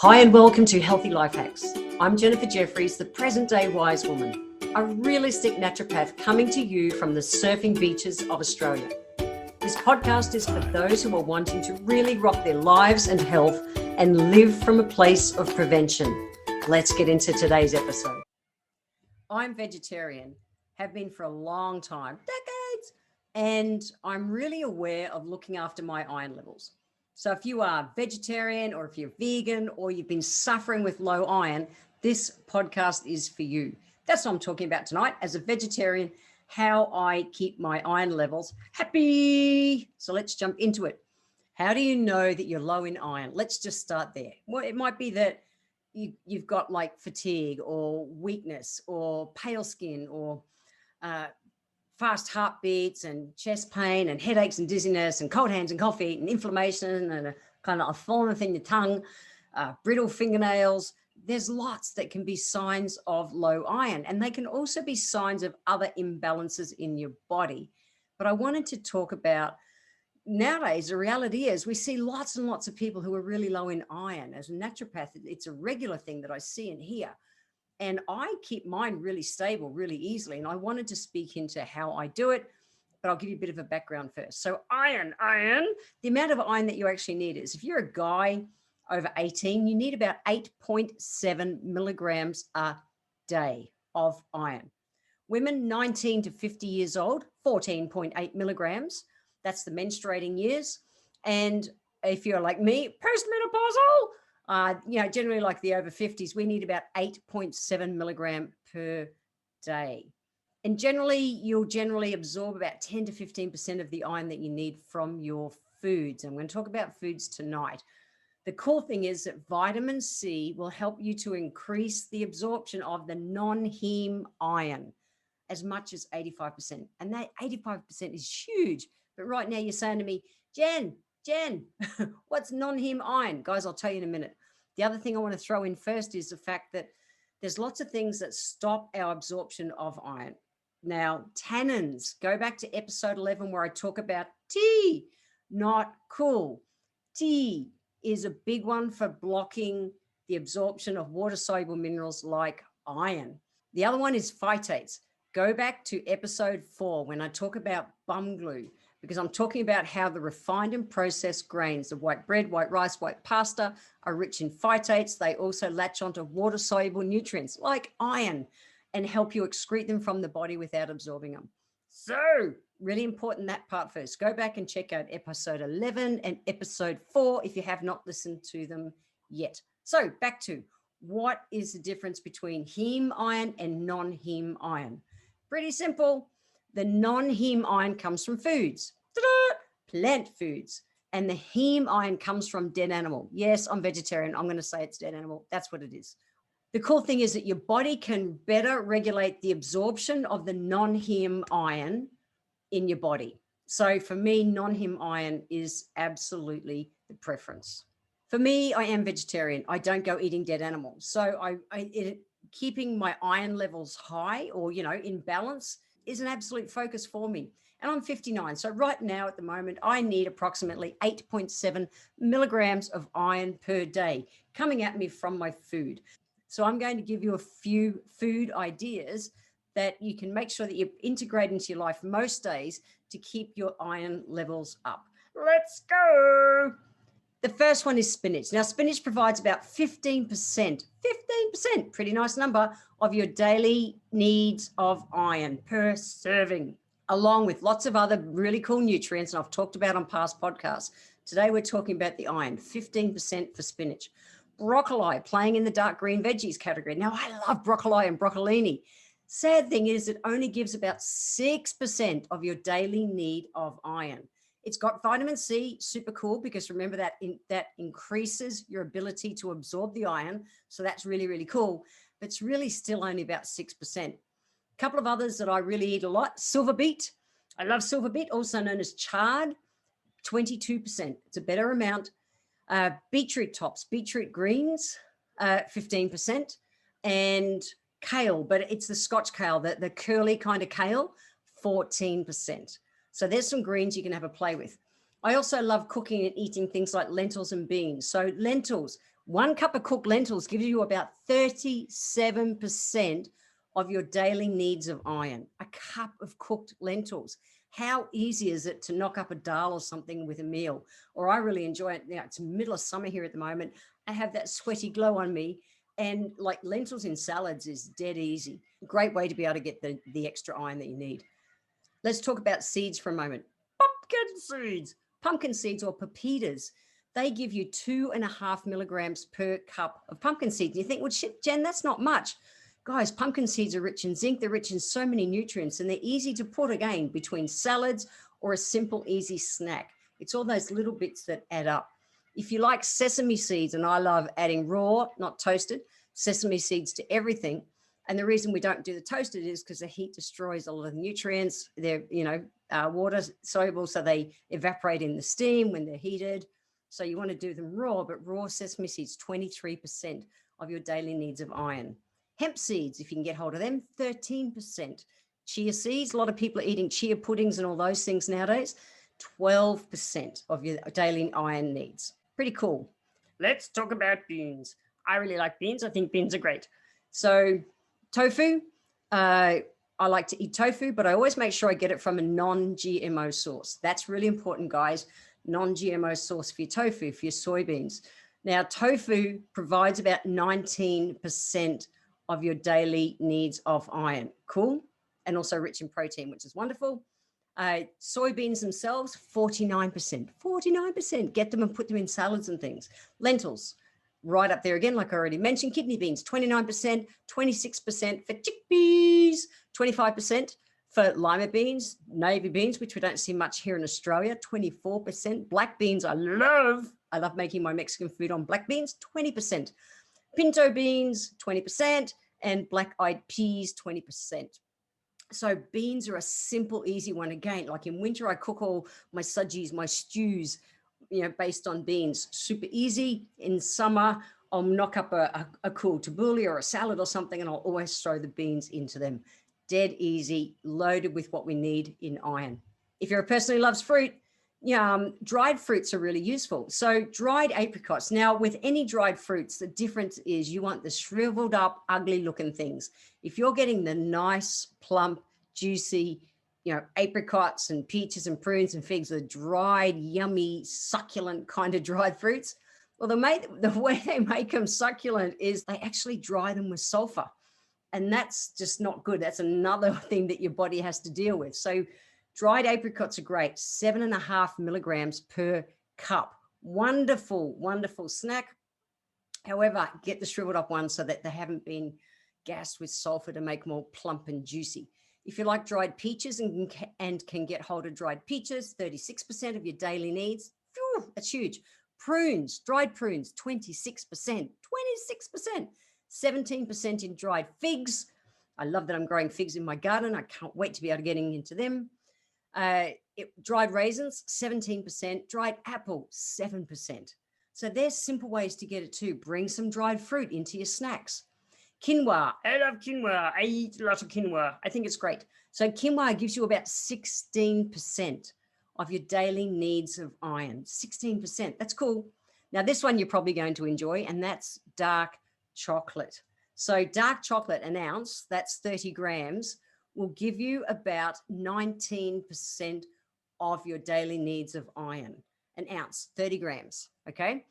Hi and welcome to Healthy Life Hacks. I'm Jefferies, the present-day wise woman, a realistic naturopath coming to you from the surfing beaches of Australia. This podcast is for those who are wanting to really rock their lives and health and live from a place of prevention. Let's get into today's episode. I'm vegetarian, have been for a long time, decades, and I'm really aware of looking after my iron levels. So if you are vegetarian or if you're vegan or you've been suffering with low iron, this podcast is for you. That's what I'm talking about tonight. As a vegetarian, how I keep my iron levels happy. So let's jump into it. How do you know that you're low in iron? Let's just start there. Well, it might be that you've got like fatigue or weakness or pale skin or fast heartbeats and chest pain and headaches and dizziness and cold hands and cold feet and inflammation and a kind of a thorn in your tongue, brittle fingernails. There's lots that can be signs of low iron, and they can also be signs of other imbalances in your body. But I wanted to talk about nowadays, the reality is we see lots and lots of people who are really low in iron. As a naturopath, it's a regular thing that I see and hear. And I keep mine really stable, really easily. And I wanted to speak into how I do it, but I'll give you a bit of a background first. So iron, the amount of iron that you actually need is, if you're a guy over 18, you need about 8.7 milligrams a day of iron. Women 19 to 50 years old, 14.8 milligrams. That's the menstruating years. And if you're like me, postmenopausal, generally like the over 50s, we need about 8.7 milligram per day. And generally, you'll absorb about 10 to 15% of the iron that you need from your foods. I'm going to talk about foods tonight. The cool thing is that vitamin C will help you to increase the absorption of the non-heme iron as much as 85%. And that 85% is huge. But right now you're saying to me, Jen, what's non-heme iron? Guys, I'll tell you in a minute. The other thing I want to throw in first is the fact that there's lots of things that stop our absorption of iron. Now, tannins, go back to episode 11 where I talk about tea, not cool. Tea is a big one for blocking the absorption of water-soluble minerals like iron. The other one is phytates. Go back to episode 4 when I talk about bum glue, because I'm talking about how the refined and processed grains of white bread, white rice, white pasta are rich in phytates. They also latch onto water-soluble nutrients like iron and help you excrete them from the body without absorbing them. So really important, that part first. Go back and check out episode 11 and episode 4 if you have not listened to them yet. So back to, what is the difference between heme iron and non-heme iron? Pretty simple. The non-heme iron comes from foods, plant foods, and the heme iron comes from dead animal. Yes, I'm vegetarian. I'm going to say it's dead animal. That's what it is. The cool thing is that your body can better regulate the absorption of the non-heme iron in your body. So for me, non-heme iron is absolutely the preference. For me, I am vegetarian. I don't go eating dead animals. So keeping my iron levels high or, in balance is an absolute focus for me. And I'm 59. So right now at the moment, I need approximately 8.7 milligrams of iron per day coming at me from my food. So I'm going to give you a few food ideas that you can make sure that you integrate into your life most days to keep your iron levels up. Let's go. The first one is spinach. Now, spinach provides about 15%, pretty nice number, of your daily needs of iron per serving, along with lots of other really cool nutrients, and I've talked about on past podcasts. Today, we're talking about the iron, 15% for spinach. Broccoli, playing in the dark green veggies category. Now, I love broccoli and broccolini. Sad thing is it only gives about 6% of your daily need of iron. It's got vitamin C, super cool, because remember that that increases your ability to absorb the iron. So that's really, really cool. But it's really still only about 6%. A couple of others that I really eat a lot, silver beet. I love silver beet, also known as chard, 22%. It's a better amount. Beetroot tops, beetroot greens, 15%. And kale, but it's the Scotch kale, the curly kind of kale, 14%. So there's some greens you can have a play with. I also love cooking and eating things like lentils and beans. So lentils, 1 cup of cooked lentils gives you about 37% of your daily needs of iron. A cup of cooked lentils. How easy is it to knock up a dal or something with a meal? Or I really enjoy it. Now, it's middle of summer here at the moment. I have that sweaty glow on me, and like lentils in salads is dead easy. Great way to be able to get the extra iron that you need. Let's talk about seeds for a moment. Pumpkin seeds. Pumpkin seeds or pepitas. They give you 2.5 milligrams per cup of pumpkin seeds. You think, well, shit, Jen, that's not much. Guys, pumpkin seeds are rich in zinc. They're rich in so many nutrients, and they're easy to put, again, between salads or a simple, easy snack. It's all those little bits that add up. If you like sesame seeds, and I love adding raw, not toasted, sesame seeds to everything. And the reason we don't do the toasted is because the heat destroys a lot of the nutrients. They're, water soluble, so they evaporate in the steam when they're heated. So you want to do them raw, but raw sesame seeds, 23% of your daily needs of iron. Hemp seeds, if you can get hold of them, 13%. Chia seeds, a lot of people are eating chia puddings and all those things nowadays, 12% of your daily iron needs. Pretty cool. Let's talk about beans. I really like beans. I think beans are great. So tofu, I like to eat tofu, but I always make sure I get it from a non-GMO source. That's really important, guys. Non-GMO source for your tofu, for your soybeans. Now, tofu provides about 19% of your daily needs of iron. Cool. And also rich in protein, which is wonderful. Soybeans themselves, 49%. 49%. Get them and put them in salads and things. Lentils, right up there again, like I already mentioned. Kidney beans, 29%, 26% for chickpeas, 25% for lima beans, navy beans, which we don't see much here in Australia, 24%. Black beans, I love making my Mexican food on black beans, 20%. Pinto beans, 20%, and black-eyed peas, 20%. So beans are a simple, easy one. Again, like in winter, I cook all my sudgies, my stews, based on beans. Super easy. In summer, I'll knock up a cool tabbouleh or a salad or something, and I'll always throw the beans into them. Dead easy, loaded with what we need in iron. If you're a person who loves fruit, dried fruits are really useful. So dried apricots. Now, with any dried fruits, the difference is you want the shriveled up, ugly looking things. If you're getting the nice, plump, juicy, apricots and peaches and prunes and figs, the dried, yummy, succulent kind of dried fruits, well, the way they make them succulent is they actually dry them with sulfur. And that's just not good. That's another thing that your body has to deal with. So dried apricots are great, 7.5 milligrams per cup. Wonderful, wonderful snack. However, get the shriveled up ones so that they haven't been gassed with sulfur to make more plump and juicy. If you like dried peaches and can get hold of dried peaches, 36% of your daily needs. Phew, that's huge. Prunes, dried prunes, 26%, 17% in dried figs. I love that I'm growing figs in my garden. I can't wait to be able to get into them. Dried raisins, 17%. Dried apple, 7%. So there's simple ways to get it too. Bring some dried fruit into your snacks. Quinoa. I love quinoa. I eat a lot of quinoa. I think it's great. So quinoa gives you about 16% of your daily needs of iron. 16%. That's cool. Now, this one you're probably going to enjoy, and that's dark chocolate. So dark chocolate, an ounce, that's 30 grams, will give you about 19% of your daily needs of iron. An ounce, 30 grams, okay?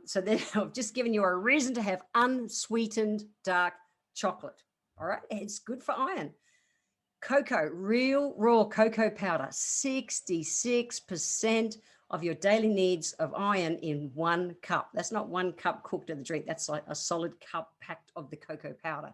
So then I've just given you a reason to have unsweetened dark chocolate, all right? It's good for iron. Cocoa, real raw cocoa powder, 66% of your daily needs of iron in 1 cup. That's not 1 cup cooked in the drink. That's like a solid cup packed of the cocoa powder.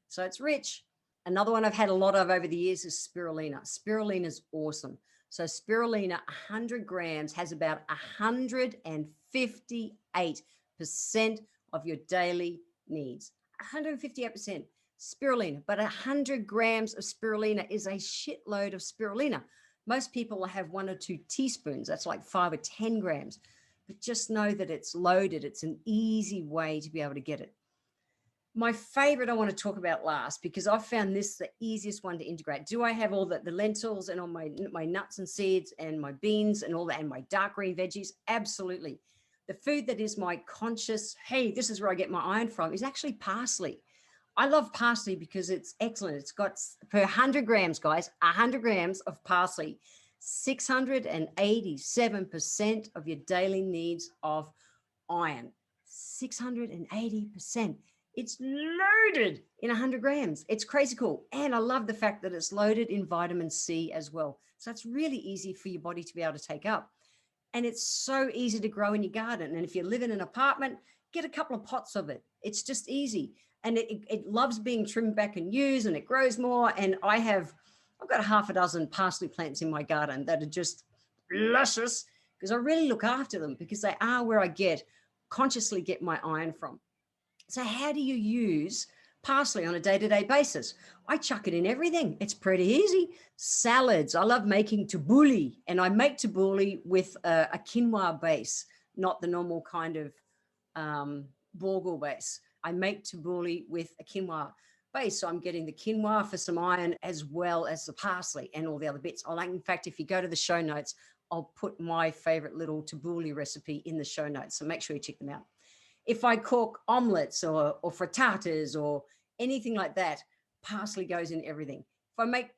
So it's rich. Another one I've had a lot of over the years is spirulina. Spirulina is awesome. So spirulina, 100 grams has about 158% of your daily needs. 158% spirulina, but 100 grams of spirulina is a shitload of spirulina. Most people will have 1 or 2 teaspoons. That's like 5 or 10 grams. But just know that it's loaded. It's an easy way to be able to get it. My favorite I want to talk about last, because I've found this the easiest one to integrate. Do I have all the lentils and all my nuts and seeds and my beans and all that and my dark green veggies? Absolutely. The food that is my conscious, hey, this is where I get my iron from, is actually parsley. I love parsley because it's excellent. It's got, per 100 grams, guys, 100 grams of parsley, 687% of your daily needs of iron. 680%. It's loaded in 100 grams. It's crazy cool. And I love the fact that it's loaded in vitamin C as well. So it's really easy for your body to be able to take up. And it's so easy to grow in your garden. And if you live in an apartment, get a couple of pots of it. It's just easy. And it loves being trimmed back and used, and it grows more. And I've got half a dozen parsley plants in my garden that are just luscious because I really look after them, because they are where I consciously get my iron from. So how do you use parsley on a day-to-day basis? I chuck it in everything. It's pretty easy. Salads. I love making tabbouleh, and I make tabbouleh with a quinoa base, not the normal kind of bulgur base. I make tabbouleh with a quinoa base. So I'm getting the quinoa for some iron as well as the parsley and all the other bits. In fact, if you go to the show notes, I'll put my favorite little tabbouleh recipe in the show notes. So make sure you check them out. If I cook omelets or frittatas or anything like that, parsley goes in everything. If I make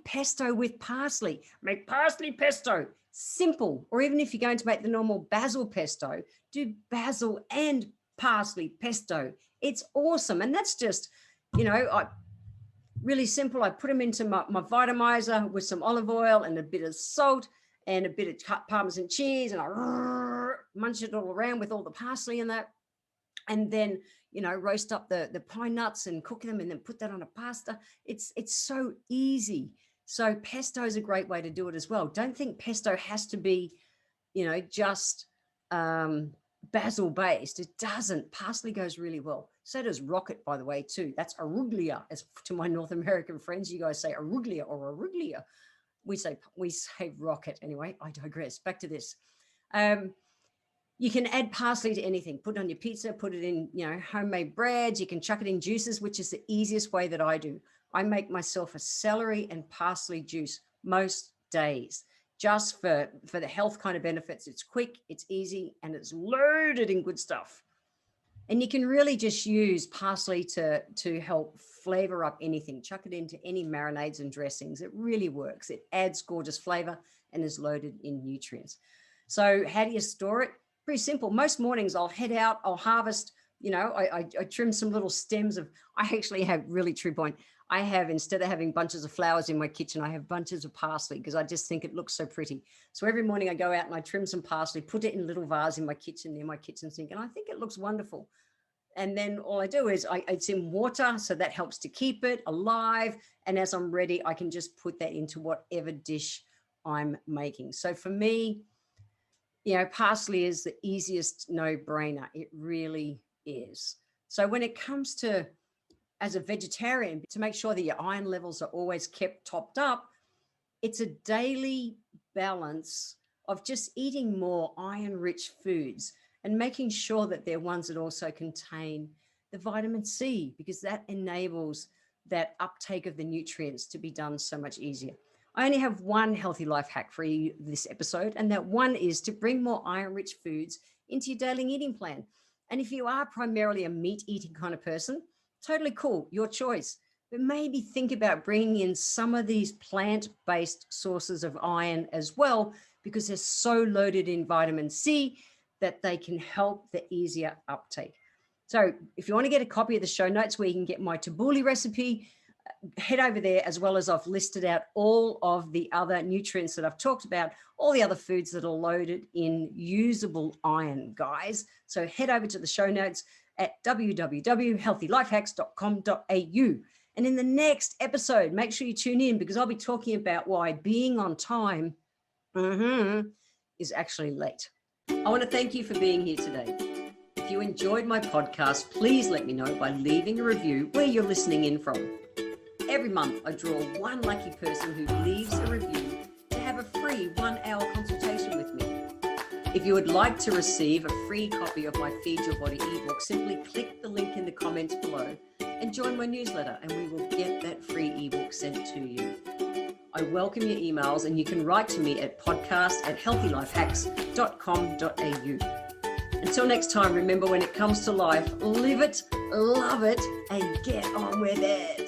pesto with parsley. Make parsley pesto. Simple. Or even if you're going to make the normal basil pesto, do basil and parsley pesto. It's awesome. And that's just, really simple. I put them into my Vitamizer with some olive oil and a bit of salt and a bit of cut Parmesan cheese, and I munch it all around with all the parsley in that. And then, roast up the pine nuts and cook them and then put that on a pasta. It's so easy. So pesto is a great way to do it as well. Don't think pesto has to be, just basil based. It doesn't. Parsley goes really well. So does rocket, by the way, too. That's arugula. As to my North American friends, you guys say arugula or arugula. We say rocket. Anyway, I digress. Back to this. You can add parsley to anything. Put it on your pizza, put it in, homemade breads. You can chuck it in juices, which is the easiest way that I do. I make myself a celery and parsley juice most days, just for the health kind of benefits. It's quick, it's easy, and it's loaded in good stuff. And you can really just use parsley to help flavor up anything. Chuck it into any marinades and dressings. It really works. It adds gorgeous flavor and is loaded in nutrients. So how do you store it? Pretty simple. Most mornings I'll head out, I'll harvest, I trim some little stems of, I actually have really true point. I have, instead of having bunches of flowers in my kitchen, I have bunches of parsley because I just think it looks so pretty. So every morning I go out and I trim some parsley, put it in a little vase in my kitchen, near my kitchen sink, and I think it looks wonderful. And then all I do is it's in water, so that helps to keep it alive. And as I'm ready, I can just put that into whatever dish I'm making. So for me, parsley is the easiest no-brainer. It really is. So when it comes to, as a vegetarian, to make sure that your iron levels are always kept topped up, it's a daily balance of just eating more iron-rich foods and making sure that they're ones that also contain the vitamin C, because that enables that uptake of the nutrients to be done so much easier. I only have one healthy life hack for you this episode, and that one is to bring more iron-rich foods into your daily eating plan. And if you are primarily a meat-eating kind of person, totally cool, your choice. But maybe think about bringing in some of these plant-based sources of iron as well, because they're so loaded in vitamin C that they can help the easier uptake. So if you want to get a copy of the show notes where you can get my tabbouleh recipe, head over there, as well as I've listed out all of the other nutrients that I've talked about, all the other foods that are loaded in usable iron, guys. So head over to the show notes at www.healthylifehacks.com.au. And in the next episode, make sure you tune in, because I'll be talking about why being on time is actually late. I want to thank you for being here today. If you enjoyed my podcast, please let me know by leaving a review where you're listening in from. Every month, I draw one lucky person who leaves a review to have a free 1-hour consultation with me. If you would like to receive a free copy of my Feed Your Body ebook, simply click the link in the comments below and join my newsletter, and we will get that free ebook sent to you. I welcome your emails, and you can write to me at podcast@healthylifehacks.com.au. Until next time, remember, when it comes to life, live it, love it, and get on with it.